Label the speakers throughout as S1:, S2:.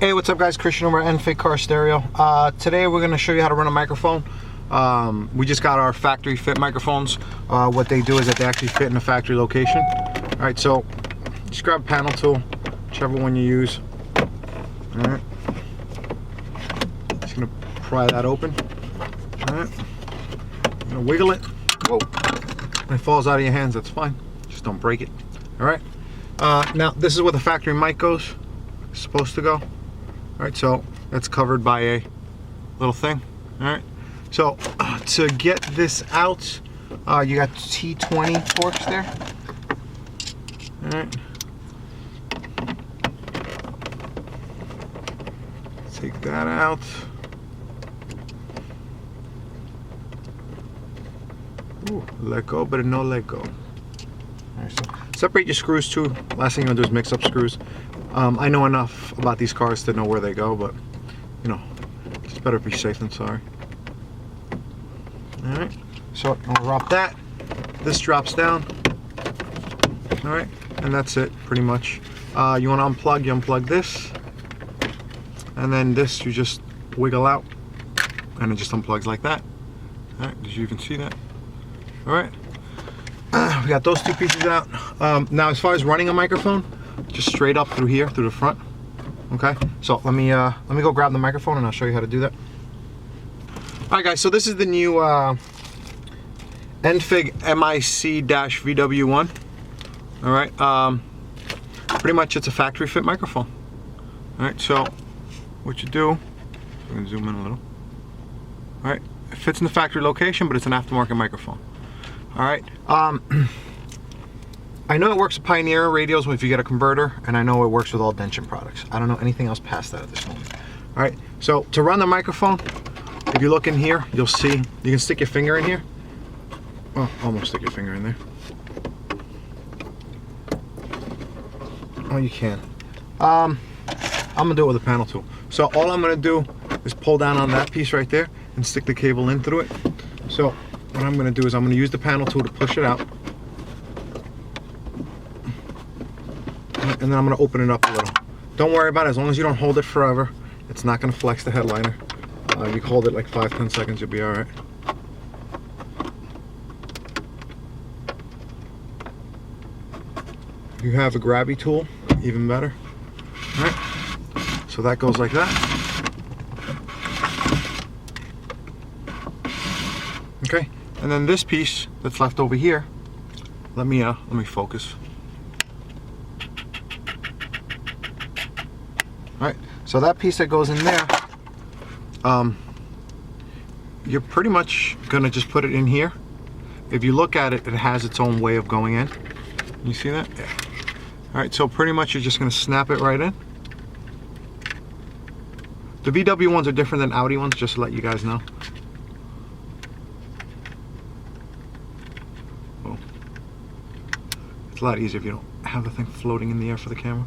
S1: Hey, what's up guys? Christian over at NFake Car Stereo. Today we're going to show you how to run a microphone. We just got our factory fit microphones. What they do is that they actually fit in a factory location. Alright, so just grab a panel tool, whichever one you use. Alright. Just going to pry that open. Alright. I'm going to wiggle it. Whoa. When it falls out of your hands, that's fine. Just don't break it. Alright. Now, this is where the factory mic goes. It's supposed to go. Alright, so that's covered by a little thing. Alright, so to get this out, you got T20 forks there. Alright, take that out. Ooh, let go, but no let go. Alright, so separate your screws too. Last thing you want to do is mix up screws. I know enough about these cars to know where they go, but you know, it's better to be safe than sorry. Alright, so I'll drop that. This drops down. Alright, and that's it pretty much. You want to unplug, you unplug this. And then this you just wiggle out. And it just unplugs like that. Alright, did you even see that? Alright. We got those two pieces out. Now as far as running a microphone, just straight up through here, through the front. Okay, so let me go grab the microphone and I'll show you how to do that. Alright guys, so this is the new NFig MIC-VW1. Alright, pretty much it's a factory fit microphone. Alright, so what you do, I'm going to zoom in a little. Alright, it fits in the factory location, but it's an aftermarket microphone. Alright, I know it works with Pioneer radios if you get a converter, and I know it works with all Dension products. I don't know anything else past that at this moment. Alright, so to run the microphone, if you look in here, you'll see, you can stick your finger in here. Oh, almost stick your finger in there. Oh, you can. I'm gonna do it with a panel tool. So all I'm gonna do is pull down on that piece right there and stick the cable in through it. So what I'm gonna do is I'm gonna use the panel tool to push it out. And then I'm going to open it up a little. Don't worry about it, as long as you don't hold it forever, it's not going to flex the headliner. You hold it like 5-10 seconds, you'll be alright. If you have a grabby tool, even better. Alright, so that goes like that. Okay, and then this piece that's left over here, let me focus. Alright, so that piece that goes in there, you're pretty much going to just put it in here. If you look at it, it has its own way of going in. You see that? Yeah. Alright, so pretty much you're just going to snap it right in. The VW ones are different than Audi ones, just to let you guys know. Oh. It's a lot easier if you don't have the thing floating in the air for the camera.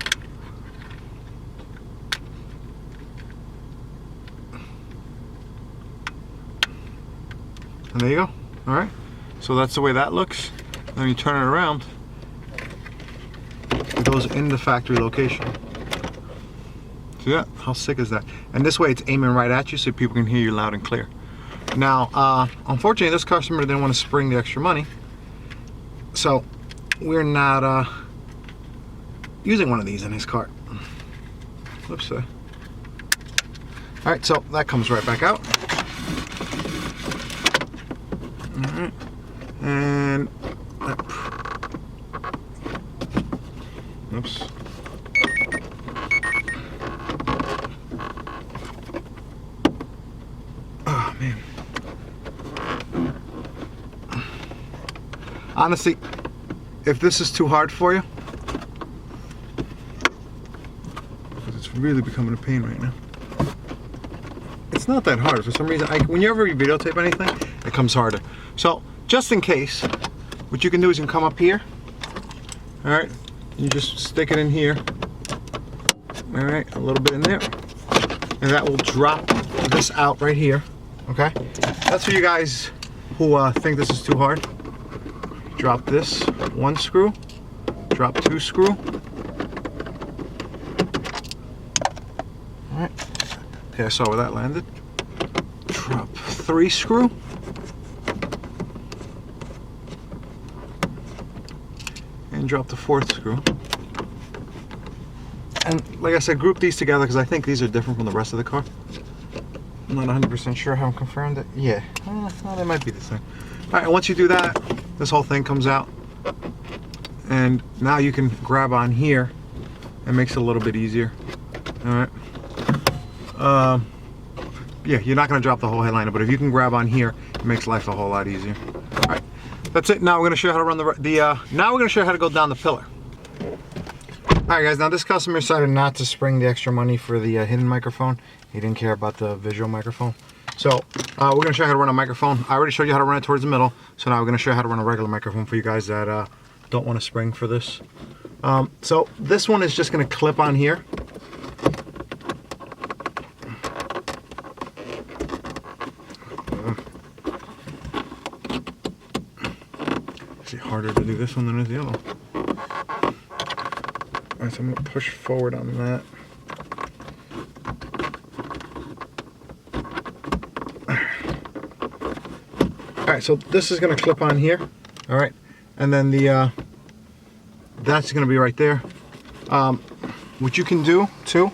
S1: And there you go. Alright, so that's the way that looks. Then you turn it around, it goes in the factory location. See that? How sick is that? And this way it's aiming right at you so people can hear you loud and clear. Now, unfortunately this customer didn't want to spring the extra money, so we're not using one of these in his cart. Whoops. Alright, so that comes right back out. Alright, and oops. Oh man. Honestly, if this is too hard for you, because it's really becoming a pain right now. It's not that hard for some reason. Whenever you videotape anything, it comes harder. So just in case, what you can do is you can come up here. All right, you just stick it in here. All right, a little bit in there, and that will drop this out right here. Okay, that's for you guys who think this is too hard. Drop this one screw, drop two screw. Alright. Okay, I saw where that landed. Drop 3 screw. And drop the 4th screw. And like I said, group these together because I think these are different from the rest of the car. I'm not 100% sure, haven't confirmed it. Yeah, well, they might be the same. Alright, once you do that, this whole thing comes out. And now you can grab on here. It makes it a little bit easier. Alright. Yeah, you're not going to drop the whole headliner, but if you can grab on here, it makes life a whole lot easier. Alright, that's it. Now we're going to show you how to run now we're going to show you how to go down the pillar. Alright guys, now this customer decided not to spring the extra money for the hidden microphone. He didn't care about the visual microphone. So we're going to show you how to run a microphone. I already showed you how to run it towards the middle, so now we're going to show you how to run a regular microphone for you guys that don't want to spring for this. So this one is just going to clip on here. It's harder to do this one than it is the other one. Alright, so I'm going to push forward on that. Alright, so this is going to clip on here. Alright, and then that's going to be right there. What you can do too,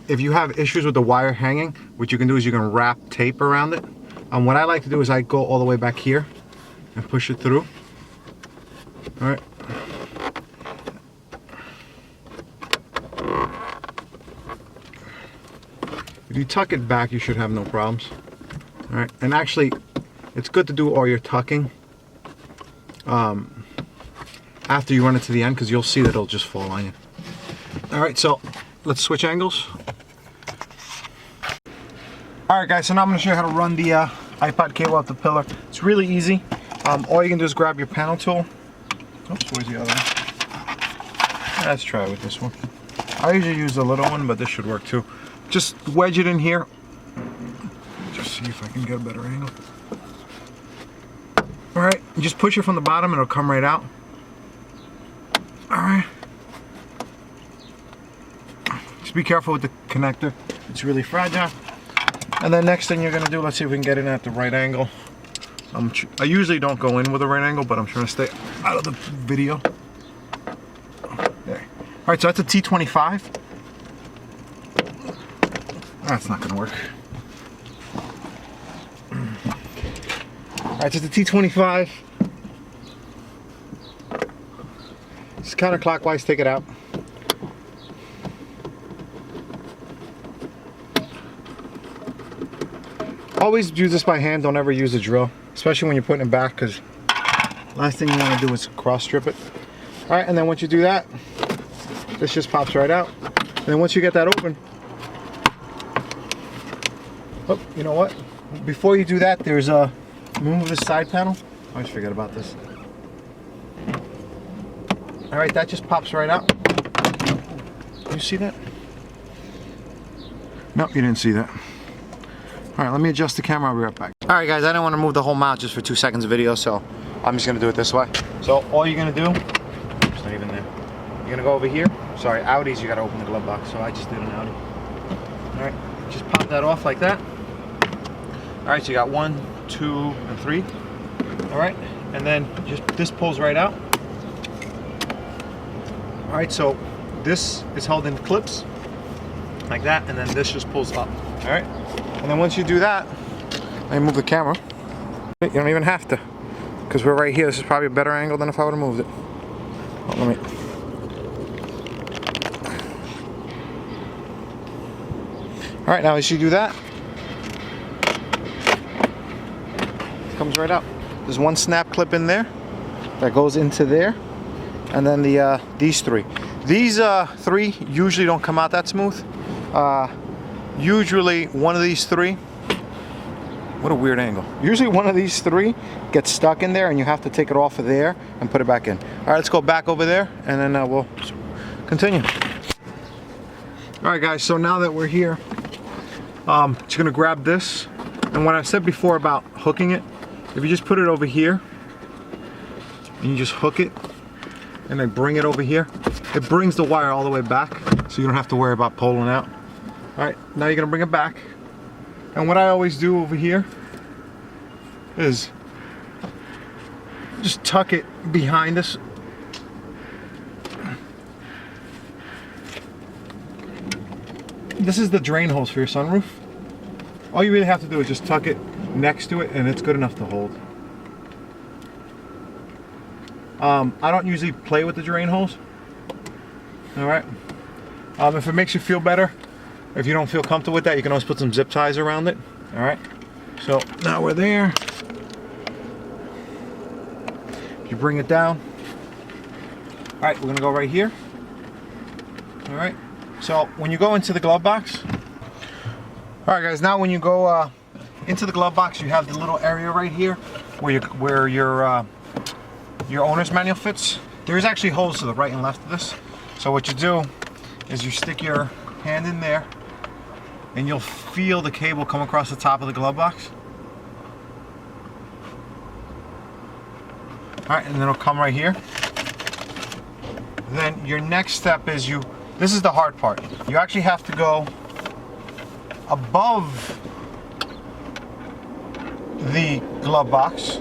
S1: if you have issues with the wire hanging, what you can do is you can wrap tape around it. What I like to do is I go all the way back here and push it through. Alright. If you tuck it back, you should have no problems. Alright, and actually, it's good to do all your tucking after you run it to the end, because you'll see that it'll just fall on you. Alright, so let's switch angles. Alright guys, so now I'm going to show you how to run the iPod cable up the pillar. It's really easy. All you can do is grab your panel tool. Oops, where's the other one? Let's try it with this one. I usually use the little one, but this should work too. Just wedge it in here. Just see if I can get a better angle. Alright, just push it from the bottom and it'll come right out. Alright. Just be careful with the connector. It's really fragile. And then next thing you're going to do, let's see if we can get it at the right angle. I usually don't go in with a right angle, but I'm trying to stay out of the video. There. Alright, so that's a T25. That's not going to work. Alright, so it's a T25. Just counterclockwise, take it out. Always use this by hand, don't ever use a drill. Especially when you're putting it back, because last thing you want to do is cross strip it. Alright, and then once you do that, this just pops right out. And then once you get that open, oh, you know what? Before you do that, there's a move this side panel. I always forget about this. Alright, that just pops right out. You see that? Nope, you didn't see that. Alright, let me adjust the camera, I'll be right back. Alright guys, I didn't want to move the whole mount just for 2 seconds of video, so I'm just going to do it this way. So all you're going to do, it's not even there. You're going to go over here. Sorry, Audis, you got to open the glove box, so I just did an Audi. Alright, just pop that off like that. Alright, so you got 1, 2, and 3. Alright, and then just this pulls right out. Alright, so this is held in clips like that, and then this just pulls up. Alright, and then once you do that, let me move the camera. You don't even have to, because we're right here. This is probably a better angle than if I would have moved it. Oh, let me. Alright, now as you do that, it comes right out. There's one snap clip in there that goes into there, and then these three. These three usually don't come out that smooth. Usually one of these three, what a weird angle. Usually one of these three gets stuck in there and you have to take it off of there and put it back in. All right, let's go back over there and then we'll continue. All right guys, so now that we're here, just gonna grab this. And what I said before about hooking it, if you just put it over here and you just hook it and then bring it over here, it brings the wire all the way back so you don't have to worry about pulling out. Alright, now you're going to bring it back. And what I always do over here is just tuck it behind us. This is the drain hose for your sunroof. All you really have to do is just tuck it next to it and it's good enough to hold. I don't usually play with the drain hose. Alright. If it makes you feel better, if you don't feel comfortable with that, you can always put some zip ties around it. Alright. So now we're there. You bring it down. Alright, we're going to go right here. Alright. So when you go into the glove box. Alright guys, now when you go into the glove box, you have the little area right here where your owner's manual fits. There's actually holes to the right and left of this. So what you do is you stick your hand in there and you'll feel the cable come across the top of the glove box. Alright, and then it'll come right here. Then your next step is this is the hard part. You actually have to go above the glove box.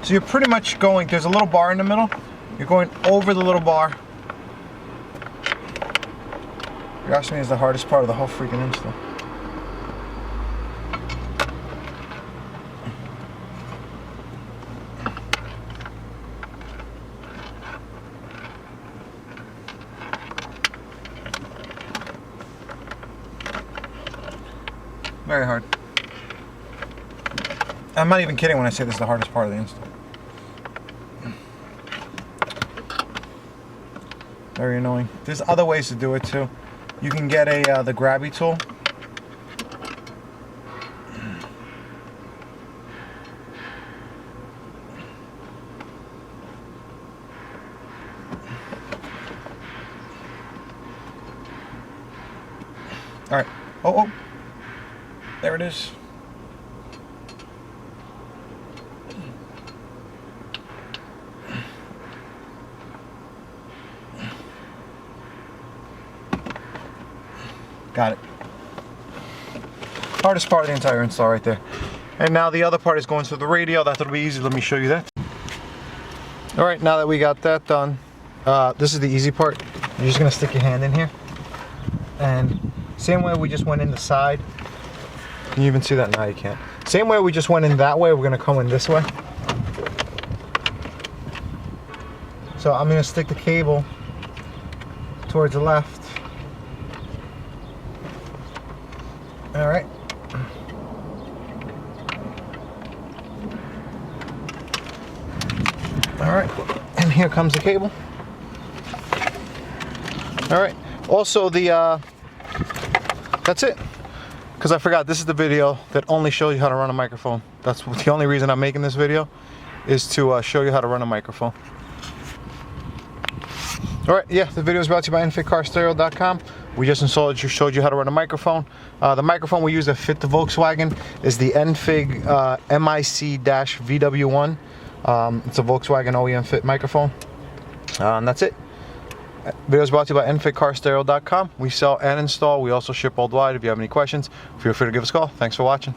S1: So you're pretty much going, there's a little bar in the middle. You're going over the little bar. You're asking me is the hardest part of the whole freaking install. Very hard. I'm not even kidding when I say this is the hardest part of the install. Very annoying. There's other ways to do it too. You can get the grabby tool. All right. Oh. There it is. Got it. Hardest part of the entire install right there. And now the other part is going to the radio. That'll be easy. Let me show you that. All right, now that we got that done, this is the easy part. You're just gonna stick your hand in here. And same way we just went in the side. Can you even see that? No, you can't. Same way we just went in that way, we're gonna come in this way. So I'm gonna stick the cable towards the left. All right. All right, and here comes the cable. All right, also that's it. Because I forgot, this is the video that only shows you how to run a microphone. That's the only reason I'm making this video, is to show you how to run a microphone. All right, yeah, the video is brought to you by nfitcarstereo.com. We just showed you how to run a microphone. The microphone we use that fit the Volkswagen is the Enfig MIC-VW1. It's a Volkswagen OEM fit microphone. And that's it. Video is brought to you by nfitcarstereo.com. We sell and install. We also ship worldwide. If you have any questions, feel free to give us a call. Thanks for watching.